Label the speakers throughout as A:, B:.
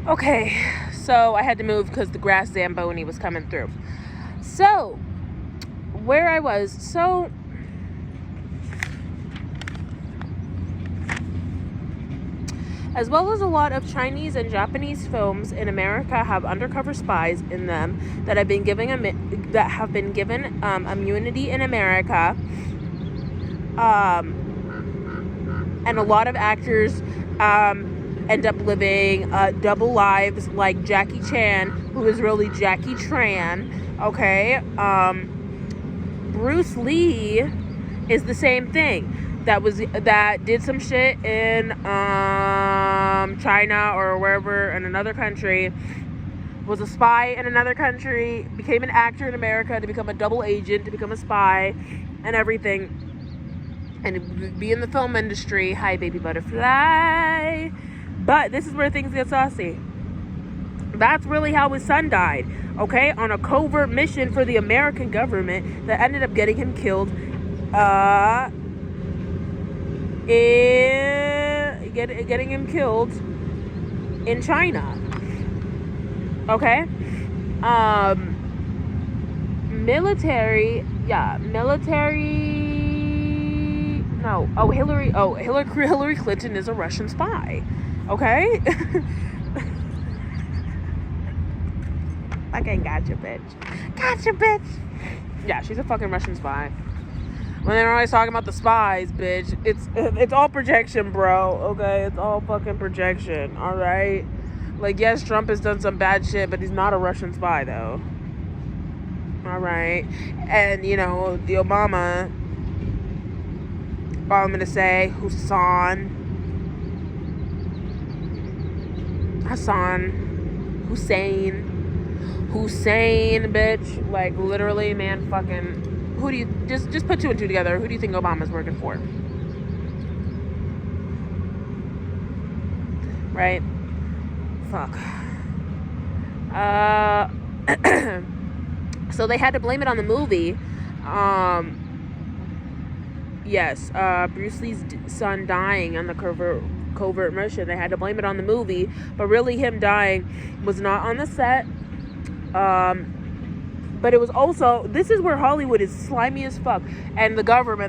A: Okay, so I had to move because the grass Zamboni was coming through. So, where I was, so as well as a lot of Chinese and Japanese films in America have undercover spies in them that have been given immunity in America, and a lot of actors end up living double lives, like Jackie Chan, who is really Jackie Tran. Okay, Bruce Lee is the same thing. That did some shit in China or wherever, in another country, was a spy in another country, became an actor in America to become a double agent, to become a spy and everything, and be in the film industry. Hi, baby butterfly. But this is where things get saucy. That's really how his son died, okay? On a covert mission for the American government that ended up getting him killed getting him killed in China. Okay? Hillary Clinton is a Russian spy. Okay? Fucking gotcha, bitch. Yeah, she's a fucking Russian spy. When they're always talking about the spies, bitch, it's all projection, bro. Okay, it's all fucking projection. All right. Like, yes, Trump has done some bad shit, but he's not a Russian spy, though. All right. And, you know, the Obama, all I'm going to say, Hussein, bitch. Like, literally, man, fucking, who do you, just put two and two together. Who do you think Obama's working for? Right? Fuck. So they had to blame it on the movie. Yes, Bruce Lee's son dying on the covert mission. They had to blame it on the movie, but really him dying was not on the set. But it was also, this is where Hollywood is slimy as fuck, and the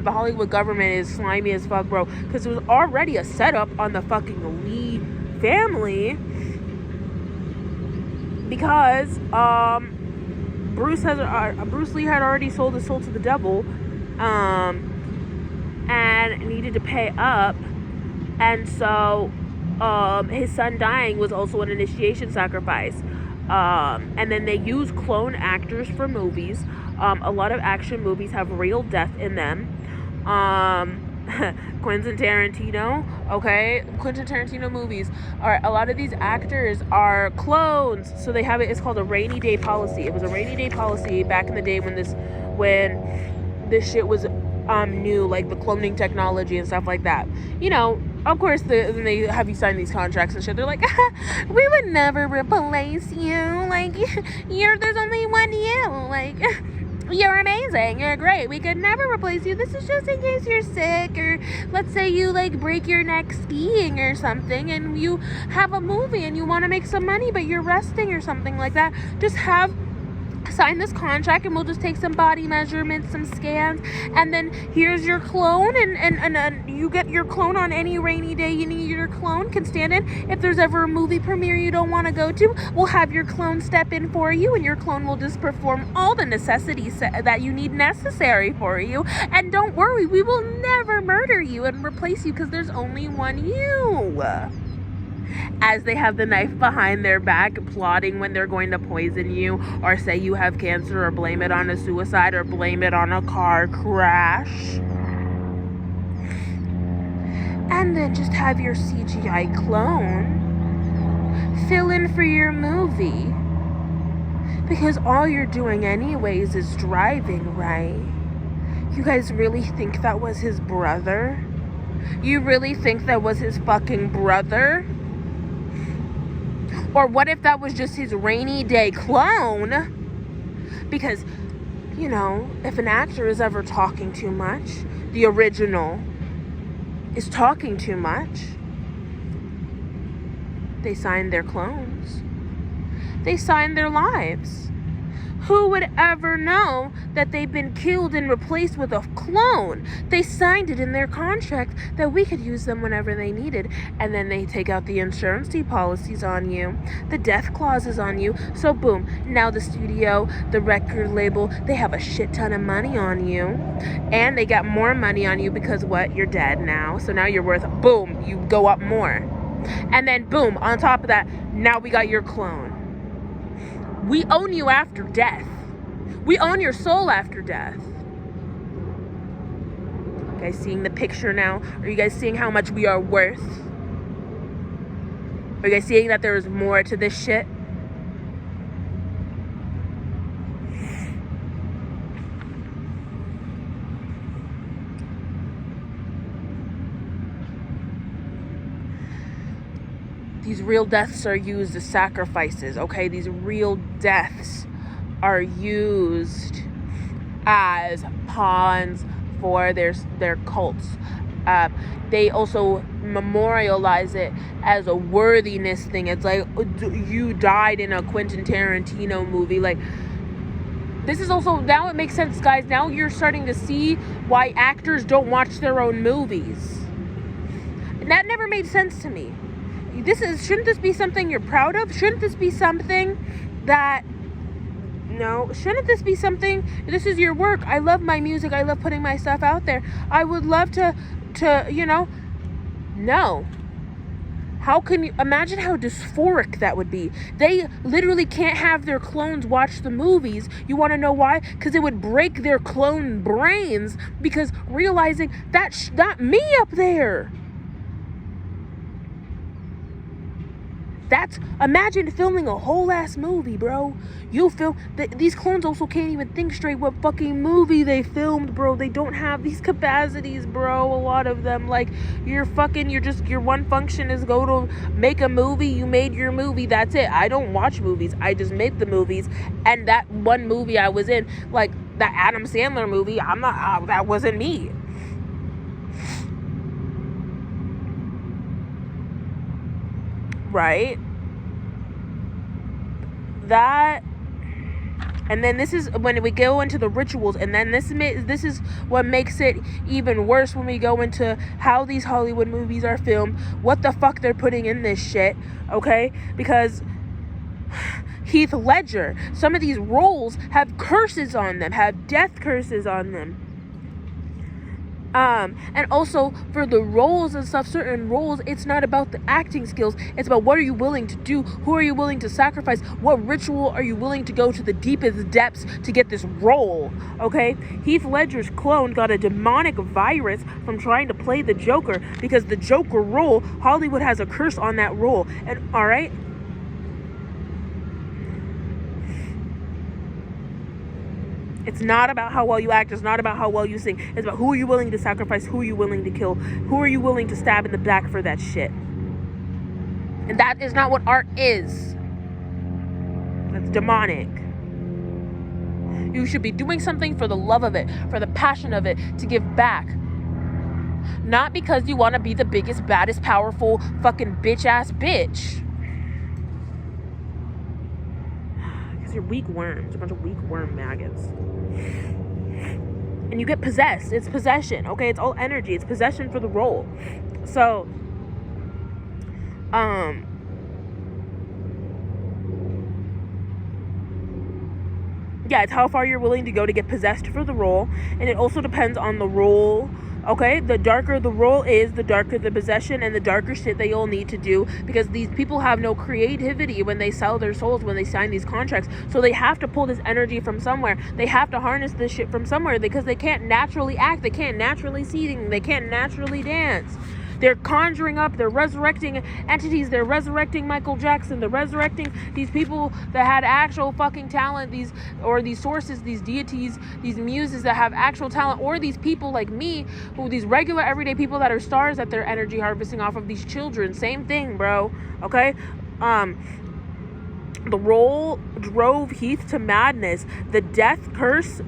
A: Hollywood government is slimy as fuck, bro, because it was already a setup on the fucking Lee family, because Bruce Lee had already sold his soul to the devil, and needed to pay up, and so his son dying was also an initiation sacrifice. And then they use clone actors for movies. A lot of action movies have real death in them. Quentin Tarantino movies are, a lot of these actors are clones, so they have it's called a rainy day policy. It was a rainy day policy back in the day when this shit was new, like the cloning technology and stuff like that. You know, of course, then they have you sign these contracts and shit. They're like, we would never replace you. Like, there's only one you. Like, you're amazing. You're great. We could never replace you. This is just in case you're sick, or let's say you, like, break your neck skiing or something, and you have a movie and you want to make some money, but you're resting or something like that. Just sign this contract, and we'll just take some body measurements, some scans, and then here's your clone, and you get your clone on any rainy day you need. Your clone can stand in. If there's ever a movie premiere you don't want to go to, we'll have your clone step in for you, and your clone will just perform all the necessities that you need necessary for you. And don't worry, we will never murder you and replace you, because there's only one you. As they have the knife behind their back, plotting when they're going to poison you, or say you have cancer, or blame it on a suicide, or blame it on a car crash. And then just have your CGI clone fill in for your movie. Because all you're doing anyways is driving, right? You guys really think that was his brother? You really think that was his fucking brother? Or what if that was just his rainy day clone? Because, you know, if an actor is ever talking too much, the original is talking too much, They signed their clones. They signed their lives. Who would ever know that they've been killed and replaced with a clone? They signed it in their contract that we could use them whenever they needed. And then they take out the insurance policies on you, the death clauses on you. So boom, now the studio, the record label, they have a shit ton of money on you. And they got more money on you because what? You're dead now. So now you're worth, boom, you go up more. And then boom, on top of that, now we got your clone. We own you after death. We own your soul after death. You guys seeing the picture now? Are you guys seeing how much we are worth? Are you guys seeing that there is more to this shit? These real deaths are used as sacrifices, okay? These real deaths are used as pawns for their cults. They also memorialize it as a worthiness thing. It's like, you died in a Quentin Tarantino movie. Like, this is also, now it makes sense, guys. Now you're starting to see why actors don't watch their own movies. And that never made sense to me. Shouldn't this be something you're proud of? Shouldn't this be something that, shouldn't this be something, this is your work. I love my music. I love putting my stuff out there. I would love to, no. How can you, imagine how dysphoric that would be. They literally can't have their clones watch the movies. You want to know why? Because it would break their clone brains, because realizing that's not me up there. Imagine filming a whole ass movie, bro. These clones also can't even think straight what fucking movie they filmed, bro. They don't have these capacities, bro. A lot of them, like, your one function is go to make a movie. You made your movie, that's it. I don't watch movies. I just make the movies. And that one movie I was in, like that Adam Sandler movie, that wasn't me. Right? That, and then this is when we go into the rituals, and then this is what makes it even worse when we go into how these Hollywood movies are filmed, what the fuck they're putting in this shit, okay? Because Heath Ledger, some of these roles have curses on them, have death curses on them. And also for the roles and stuff, certain roles, it's not about the acting skills. It's about what are you willing to do? Who are you willing to sacrifice? What ritual are you willing to go to the deepest depths to get this role? Okay? Heath Ledger's clone got a demonic virus from trying to play the Joker, because the Joker role, Hollywood has a curse on that role. And all right? It's not about how well you act. It's not about how well you sing. It's about who are you willing to sacrifice, who are you willing to kill, who are you willing to stab in the back for that shit. And that is not what art is. That's demonic. You should be doing something for the love of it, for the passion of it, to give back. Not because you want to be the biggest, baddest, powerful, fucking bitch-ass bitch. You're weak worms, a bunch of weak worm maggots. And you get possessed. It's possession, okay? It's all energy. It's possession for the role. So, yeah, it's how far you're willing to go to get possessed for the role. And it also depends on the role. Okay, the darker the role is, the darker the possession and the darker shit they all need to do, because these people have no creativity when they sell their souls, when they sign these contracts. So they have to pull this energy from somewhere. They have to harness this shit from somewhere, because they can't naturally act. They can't naturally sing. They can't naturally dance. They're conjuring up, they're resurrecting entities, they're resurrecting Michael Jackson, they're resurrecting these people that had actual fucking talent, these sources, these deities, these muses that have actual talent, or these people like me, these regular everyday people that are stars that they're energy harvesting off of these children. Same thing, bro. Okay? The role drove Heath to madness. The death curse,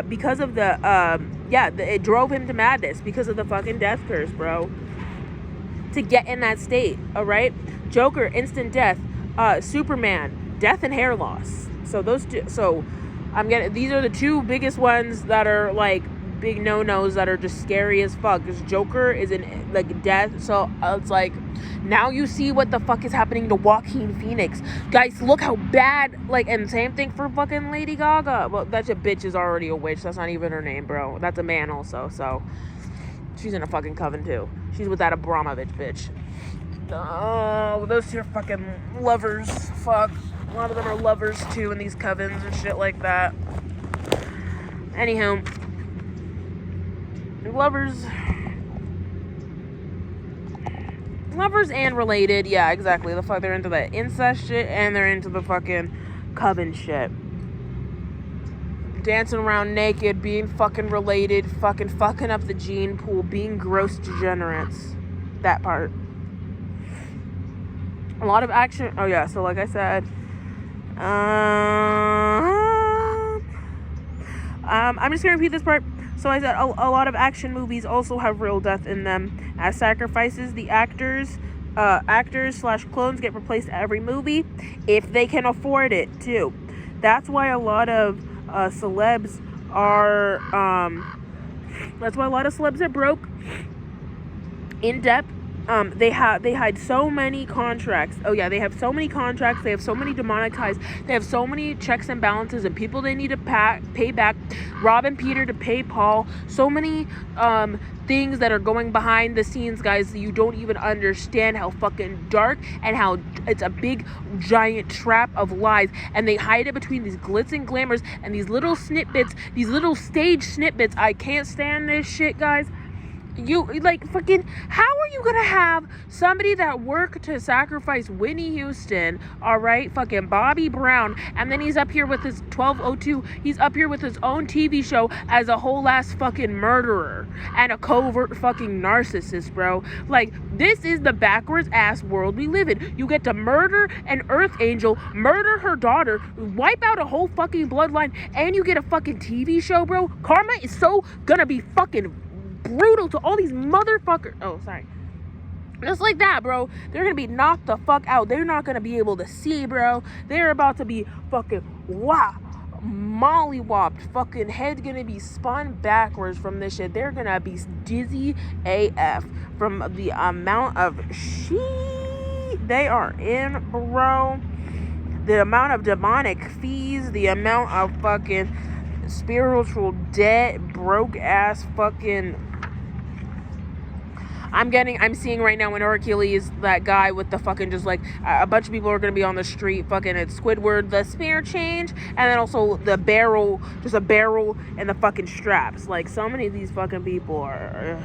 A: because of it drove him to madness because of the fucking death curse, bro. To get in that state, all right? Joker, instant death. Superman, death and hair loss. So those two. So these are the two biggest ones that are like big no-nos that are just scary as fuck. Because Joker is in like death. So it's like, now you see what the fuck is happening to Joaquin Phoenix. Guys, look how bad, like, and same thing for fucking Lady Gaga. Well, that's a bitch is already a witch. That's not even her name, bro. That's a man also, so she's in a fucking coven too. She's with that Abramovich bitch. Oh, those two are fucking lovers. Fuck. A lot of them are lovers too in these covens and shit like that. Anywho, lovers and related. Yeah, exactly. The fuck, they're into that incest shit and they're into the fucking coven shit. Dancing around naked, being fucking related, fucking up the gene pool, being gross degenerates. That part. A lot of action. Oh yeah, so like I said, I'm just gonna repeat this part. So I said a lot of action movies also have real death in them. As sacrifices, the actors / clones get replaced every movie if they can afford it too. That's why a lot of celebs are broke, in debt. They had so many contracts. Oh yeah, they have so many contracts. They have so many demonic ties. They have so many checks and balances and people they need to pay back. Robbing Peter to pay Paul. So many things that are going behind the scenes, guys. You don't even understand how fucking dark and how it's a big giant trap of lies. And they hide it between these glitz and glamours and these little snippets, these little stage snippets. I can't stand this shit, guys. You, like, fucking, how are you gonna have somebody that worked to sacrifice Whitney Houston, alright, fucking Bobby Brown, and then he's up here with his 1202, he's up here with his own TV show as a whole ass fucking murderer and a covert fucking narcissist, bro. Like, this is the backwards ass world we live in. You get to murder an Earth Angel, murder her daughter, wipe out a whole fucking bloodline, and you get a fucking TV show, bro. Karma is so gonna be fucking brutal to all these motherfuckers. Oh, sorry. Just like that, bro. They're gonna be knocked the fuck out. They're not gonna be able to see, bro. They're about to be fucking mollywopped. Fucking head gonna be spun backwards from this shit. They're gonna be dizzy AF from the amount of shit they are in, bro. The amount of demonic fees, the amount of fucking spiritual debt, broke ass fucking. I'm seeing right now in Hercules, that guy with the fucking, just like a bunch of people are gonna be on the street fucking at Squidward, the spear change, and then also the barrel, just a barrel and the fucking straps. Like, so many of these fucking people are.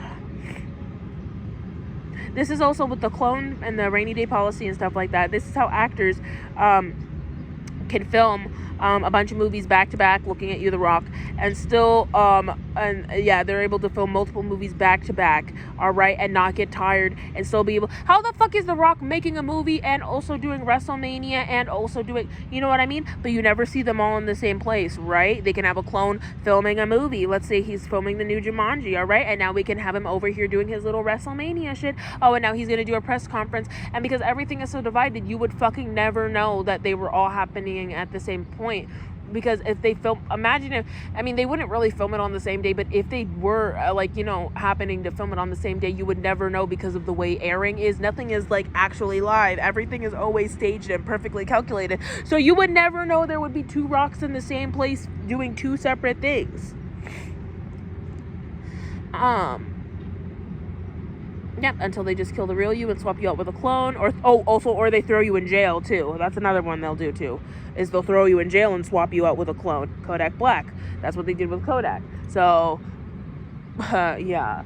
A: This is also with the clone and the rainy day policy and stuff like that. This is how actors can film a bunch of movies back to back, looking at you, The Rock, and still they're able to film multiple movies back to back, all right, and not get tired and still be able. How the fuck is The Rock making a movie and also doing WrestleMania and also doing, you know what I mean? But you never see them all in the same place, right? They can have a clone filming a movie. Let's say he's filming the new Jumanji, all right, and now we can have him over here doing his little WrestleMania shit. Oh, and now he's gonna do a press conference, and because everything is so divided, you would fucking never know that they were all happening at the same point. Because if they film, imagine if, I mean, they wouldn't really film it on the same day, but if they were happening to film it on the same day, you would never know because of the way airing is. Nothing is like actually live. Everything is always staged and perfectly calculated. So you would never know there would be two Rocks in the same place doing two separate things. Yep, until they just kill the real you and swap you out with a clone, or they throw you in jail too. That's another one they'll do too, is they'll throw you in jail and swap you out with a clone. Kodak Black. That's what they did with Kodak. So, yeah,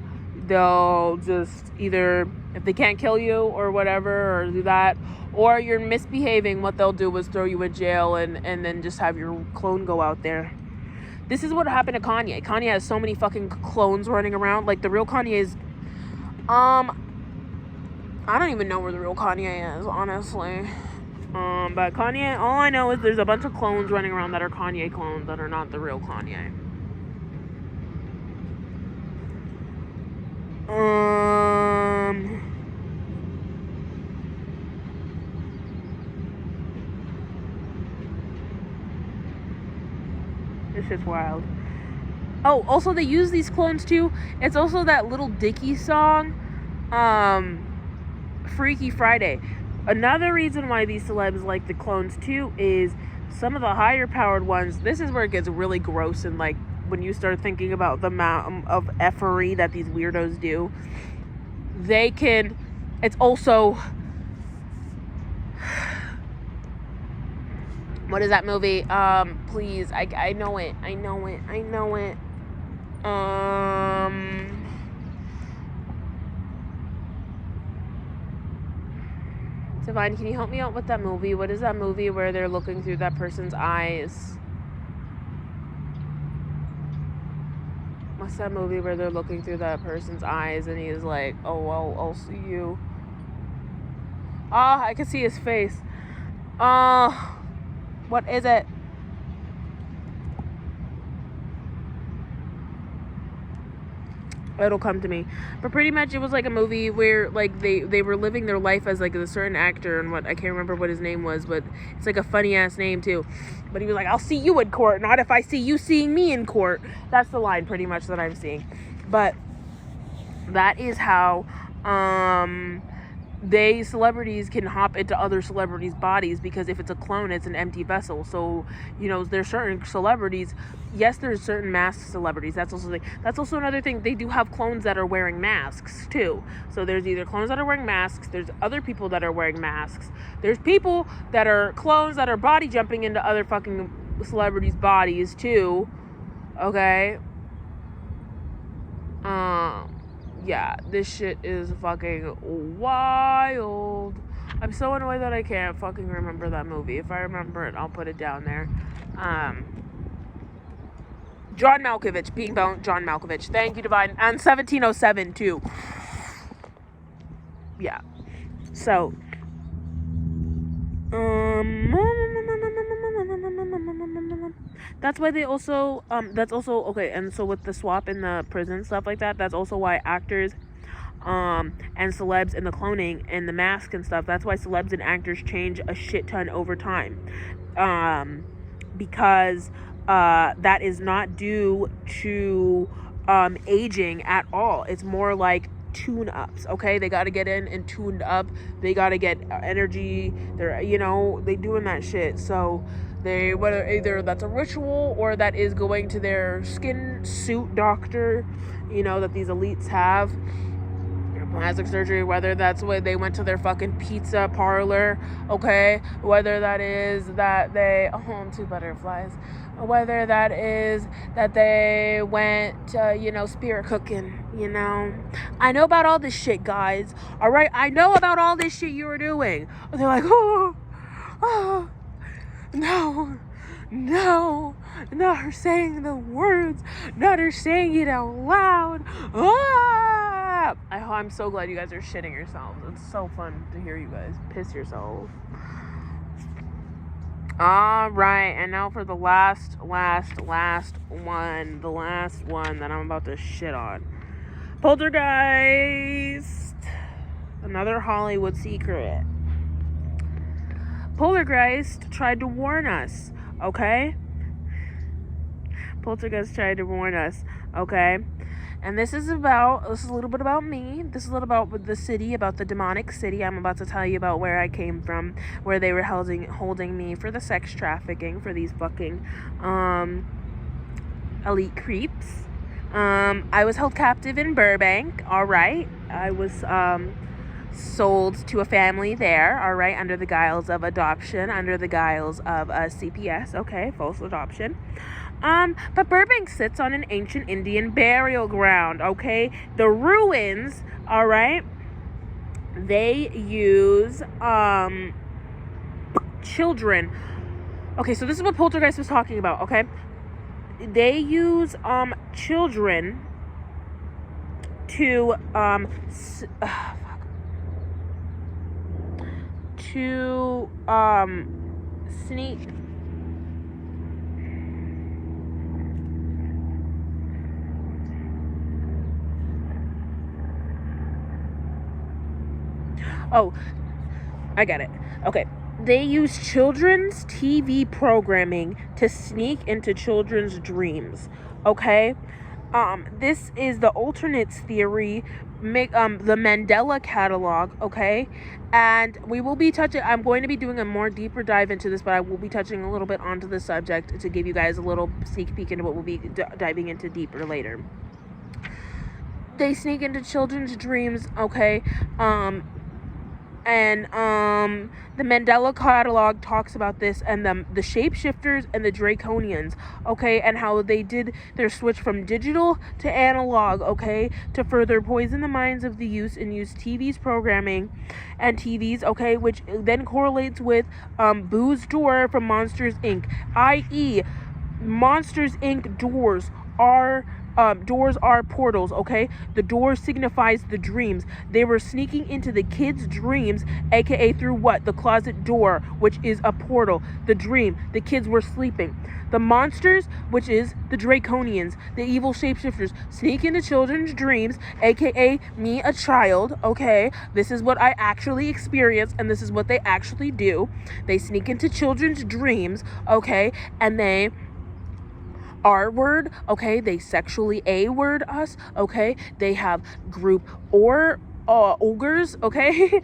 A: they'll just either, if they can't kill you or whatever, or do that, or you're misbehaving, what they'll do is throw you in jail and then just have your clone go out there. This is what happened to Kanye. Kanye has so many fucking clones running around. Like, the real Kanye is... I don't even know where the real Kanye is, honestly. But Kanye, all I know is there's a bunch of clones running around that are Kanye clones that are not the real Kanye. This shit's wild. Oh, also they use these clones too. It's also that Little Dicky song, Freaky Friday. Another reason why these celebs like the clones too is some of the higher powered ones. This is where it gets really gross, and like when you start thinking about the amount of effery that these weirdos do. They can. It's also. What is that movie? Please, I know it. Divine, can you help me out with that movie? What is that movie where they're looking through that person's eyes? What's that movie where they're looking through that person's eyes and he's like, oh, I'll see you. I can see his face. What is it? It'll come to me. But pretty much it was like a movie where like they were living their life as like a certain actor, and what I can't remember what his name was, but it's like a funny ass name too. But he was like, I'll see you in court, not if I see you seeing me in court. That's the line pretty much that I'm seeing. But that is how celebrities can hop into other celebrities' bodies, because if it's a clone, it's an empty vessel. So, you know, there's certain celebrities. Yes, there's certain masked celebrities. That's also another thing. They do have clones that are wearing masks too. So there's either clones that are wearing masks. There's other people that are wearing masks. There's people that are clones that are body jumping into other fucking celebrities' bodies too. Okay. Yeah, this shit is fucking wild. I'm so annoyed that I can't fucking remember that movie. If I remember it, I'll put it down there. John Malkovich, being John Malkovich. Thank you, Divine. And 1707 too. Yeah. So, that's why they also, that's also, okay, and so with the swap in the prison, stuff like that, that's also why actors, and celebs and the cloning and the mask and stuff, that's why celebs and actors change a shit ton over time. Because, that is not due to, aging at all. It's more like tune-ups, okay? They got to get in and tuned up. They got to get energy. They're, you know, they doing that shit. So they, whether either that's a ritual or that is going to their skin suit doctor, you know, that these elites have, plastic surgery, whether that's when they went to their fucking pizza parlor, okay, whether that is that they, two butterflies, whether that is that they went to, you know, spirit cooking, you know. I know about all this shit, guys, all right? I know about all this shit you were doing. They're like, no, not her saying the words, not her saying it out loud. I'm so glad you guys are shitting yourselves. It's so fun to hear you guys piss yourselves. Alright, and now for the last one. The last one that I'm about to shit on. Poltergeist. Another Hollywood secret. Poltergeist tried to warn us, okay? Poltergeist tried to warn us, okay? And this is a little bit about me. This is a little about the city, about the demonic city. I'm about to tell you about where I came from, where they were holding me for the sex trafficking for these fucking elite creeps. I was held captive in Burbank, all right? I was sold to a family there, all right, under the guise of adoption, under the guise of CPS, okay, false adoption. But Burbank sits on an ancient Indian burial ground, okay? The ruins, all right, they use, children. Okay, so this is what Poltergeist was talking about, okay? They use, children to, sneak. Oh, I got it. Okay. They use children's TV programming to sneak into children's dreams. Okay? This is the alternates theory, the Mandela catalog, okay? And we will be I'm going to be doing a more deeper dive into this, but I will be touching a little bit onto the subject to give you guys a little sneak peek into what we'll be diving into deeper later. They sneak into children's dreams, okay? The Mandela catalog talks about this, and the shapeshifters and the draconians, okay, and how they did their switch from digital to analog, okay, to further poison the minds of the youth and use TV's programming and TVs, okay, which then correlates with Boo's door from Monsters Inc., i.e. Monsters Inc. doors are portals, okay? The door signifies the dreams. They were sneaking into the kids' dreams, aka through what? The closet door, which is a portal. The dream. The kids were sleeping. The monsters, which is the draconians, the evil shapeshifters, sneak into children's dreams, aka me, a child, okay? This is what I actually experience, and this is what they actually do. They sneak into children's dreams, okay? And they R-word, okay? They sexually A-word us, okay? They have group ogres, okay?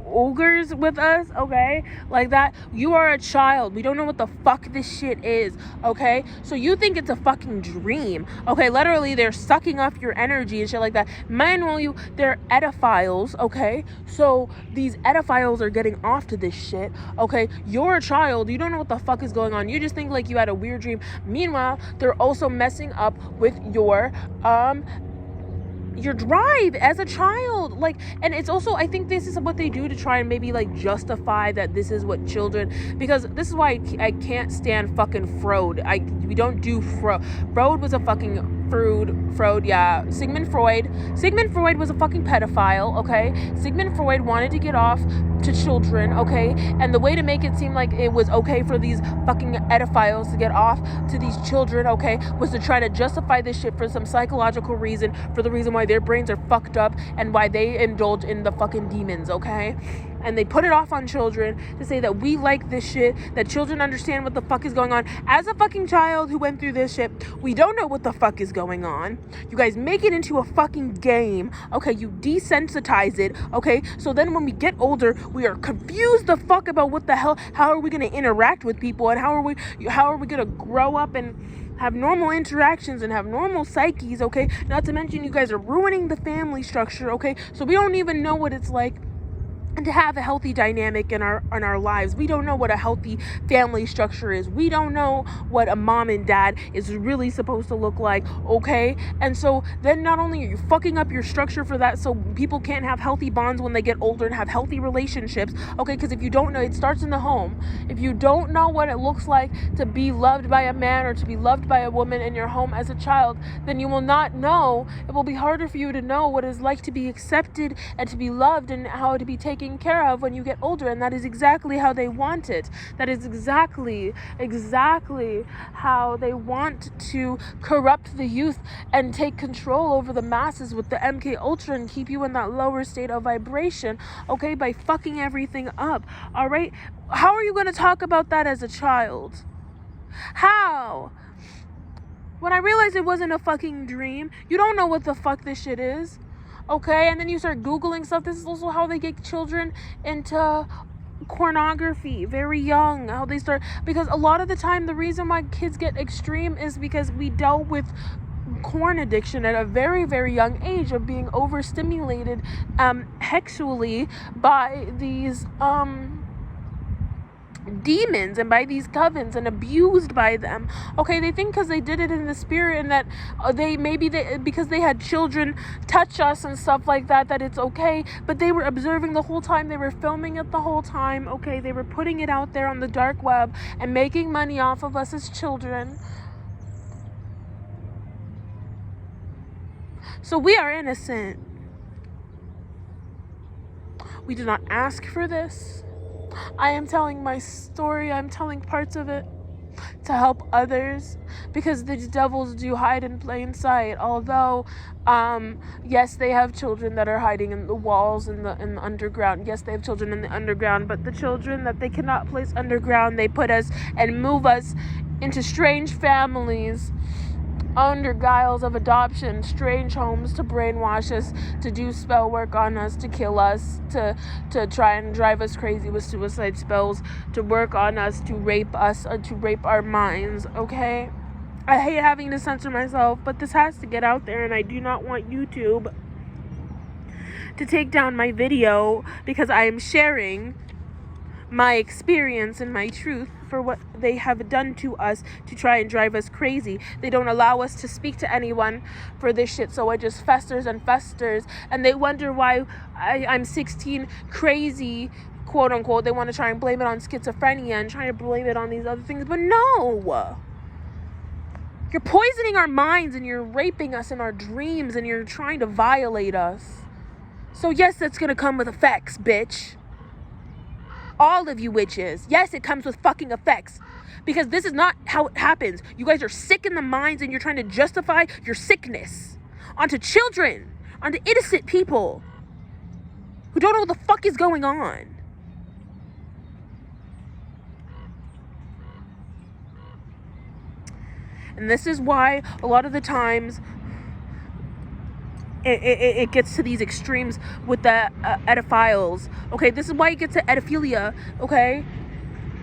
A: Ogres with us, okay? Like that. You are a child. We don't know what the fuck this shit is, okay? So you think it's a fucking dream, okay? Literally, they're sucking off your energy and shit like that. Meanwhile, they're ediphiles, okay? So these ediphiles are getting off to this shit, okay? You're a child. You don't know what the fuck is going on. You just think like you had a weird dream. Meanwhile, they're also messing up with your drive as a child, like, and it's also, I think this is what they do to try and maybe like justify that this is what children, because this is why I can't stand fucking Freud. We don't do Freud. Freud was a fucking Freud, yeah. Sigmund Freud was a fucking pedophile, okay? Sigmund Freud wanted to get off to children, okay? And the way to make it seem like it was okay for these fucking ediphiles to get off to these children, okay, was to try to justify this shit for some psychological reason, for the reason why their brains are fucked up and why they indulge in the fucking demons, okay? And they put it off on children to say that we like this shit, that children understand what the fuck is going on. As a fucking child who went through this shit, we don't know what the fuck is going on. You guys make it into a fucking game, okay? You desensitize it, okay? So then when we get older, we are confused the fuck about what the hell, how are we going to interact with people, and how are we going to grow up and have normal interactions and have normal psyches, okay? Not to mention you guys are ruining the family structure, okay? So we don't even know what it's like to have a healthy dynamic in our lives. We don't know what a healthy family structure is. We don't know what a mom and dad is really supposed to look like, okay? And so then not only are you fucking up your structure for that, so people can't have healthy bonds when they get older and have healthy relationships, okay? Because if you don't know, it starts in the home. If you don't know what it looks like to be loved by a man or to be loved by a woman in your home as a child, then you will not know. It will be harder for you to know what it's like to be accepted and to be loved and how to be taken care of when you get older. And that is exactly how they want it. That is exactly how they want to corrupt the youth and take control over the masses with the MK Ultra and keep you in that lower state of vibration, okay, by fucking everything up. All right, how are you going to talk about that as a child? How? When I realized it wasn't a fucking dream, you don't know what the fuck this shit is. Okay, and then you start Googling stuff. This is also how they get children into pornography very young. How they start, because a lot of the time the reason why kids get extreme is because we dealt with porn addiction at a very, very young age of being overstimulated sexually by these demons and by these covens and abused by them. Okay, they think because they did it in the spirit and that because they had children touch us and stuff like that, that it's okay. But they were observing the whole time. They were filming it the whole time. Okay, they were putting it out there on the dark web and making money off of us as children. So we are innocent. We did not ask for this. I am telling my story. I'm telling parts of it. to help others, because these devils do hide in plain sight. Although, yes, they have children that are hiding in the walls in the underground. Yes, they have children in the underground, but the children that they cannot place underground, they put us and move us into strange families under guise of adoption, strange homes to brainwash us, to do spell work on us, to kill us, to try and drive us crazy with suicide spells, to work on us, to rape us, or to rape our minds, okay? I hate having to censor myself, but this has to get out there, and I do not want YouTube to take down my video because I am sharing my experience and my truth for what they have done to us to try and drive us crazy. They don't allow us to speak to anyone for this shit, so it just festers and festers, and they wonder why I'm 16 crazy, quote unquote. They want to try and blame it on schizophrenia and try to blame it on these other things, but no, you're poisoning our minds and you're raping us in our dreams and you're trying to violate us. So yes, that's gonna come with effects, bitch. All of you witches. Yes, it comes with fucking effects. Because this is not how it happens. You guys are sick in the minds and you're trying to justify your sickness onto children, onto innocent people who don't know what the fuck is going on. And this is why a lot of the times it gets to these extremes with the edophiles. Okay, this is why it gets to edophilia. Okay,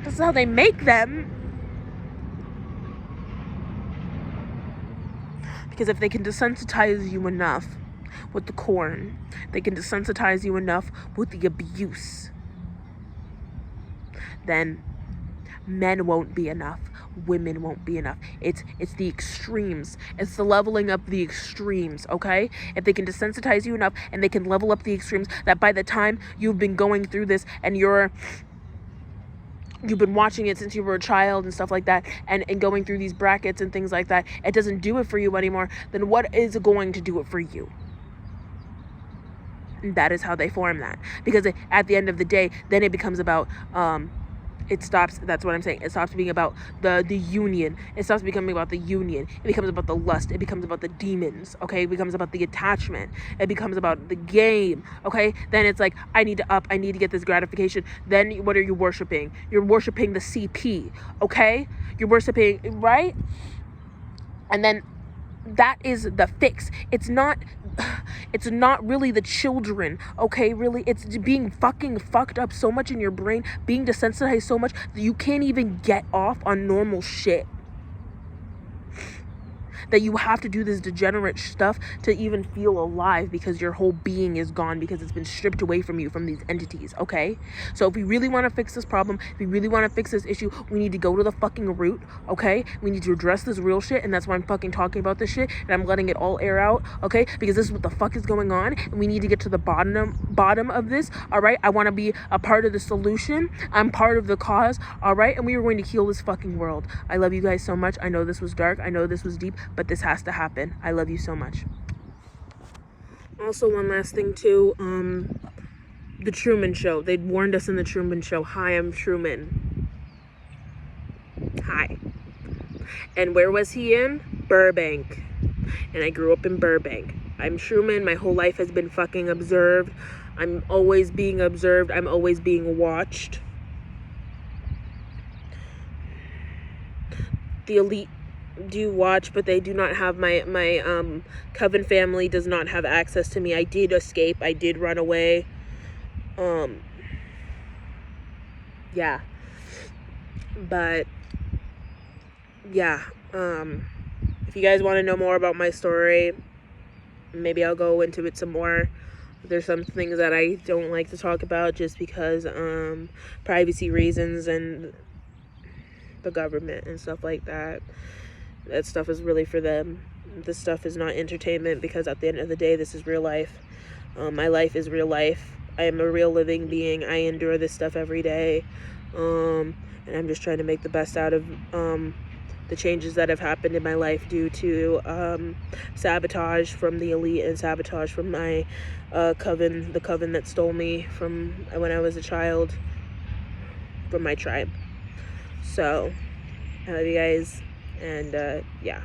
A: this is how they make them. Because if they can desensitize you enough with the corn, they can desensitize you enough with the abuse, then men won't be enough, women won't be enough. It's the extremes. It's the leveling up the extremes, okay? If they can desensitize you enough and they can level up the extremes, that by the time you've been going through this and you've been watching it since you were a child and stuff like that, and going through these brackets and things like that, it doesn't do it for you anymore, then what is going to do it for you? And that is how they form that. Because at the end of the day, then it becomes about it stops, that's what I'm saying, it stops being about the union. It stops becoming about the union. It becomes about the lust. It becomes about the demons, okay? It becomes about the attachment. It becomes about the game, okay? Then it's like, I need to get this gratification. Then what are you worshiping? You're worshiping the CP, okay? You're worshiping, right? And then that is the fix. It's not really the children, okay? Really, it's being fucking fucked up so much in your brain, being desensitized so much that you can't even get off on normal shit. That you have to do this degenerate stuff to even feel alive, because your whole being is gone, because it's been stripped away from you from these entities, okay? So if we really want to fix this problem, if we really want to fix this issue, we need to go to the fucking root, okay? We need to address this real shit, and that's why I'm fucking talking about this shit, and I'm letting it all air out, okay? Because this is what the fuck is going on, and we need to get to the bottom of this, all right? I want to be a part of the solution. I'm part of the cause, all right? And we are going to heal this fucking world. I love you guys so much. I know this was dark. I know this was deep, but this has to happen. I love you so much. Also, one last thing too, the Truman Show. They warned us in the Truman Show. Hi, I'm Truman. Hi. And where was he in? Burbank. And I grew up in Burbank. I'm Truman. My whole life has been fucking observed. I'm always being observed. I'm always being watched. The elite do watch, but they do not have my coven family does not have access to me. I did escape. I did run away. Yeah. But yeah, if you guys want to know more about my story, maybe I'll go into it some more. There's some things that I don't like to talk about just because privacy reasons and the government and stuff like that. That stuff is really for them. This stuff is not entertainment, because at the end of the day, this is real life. My life is real life. I am a real living being. I endure this stuff every day. And I'm just trying to make the best out of the changes that have happened in my life due to sabotage from the elite and sabotage from my coven, the coven that stole me from when I was a child, from my tribe. So I love you guys, and yeah.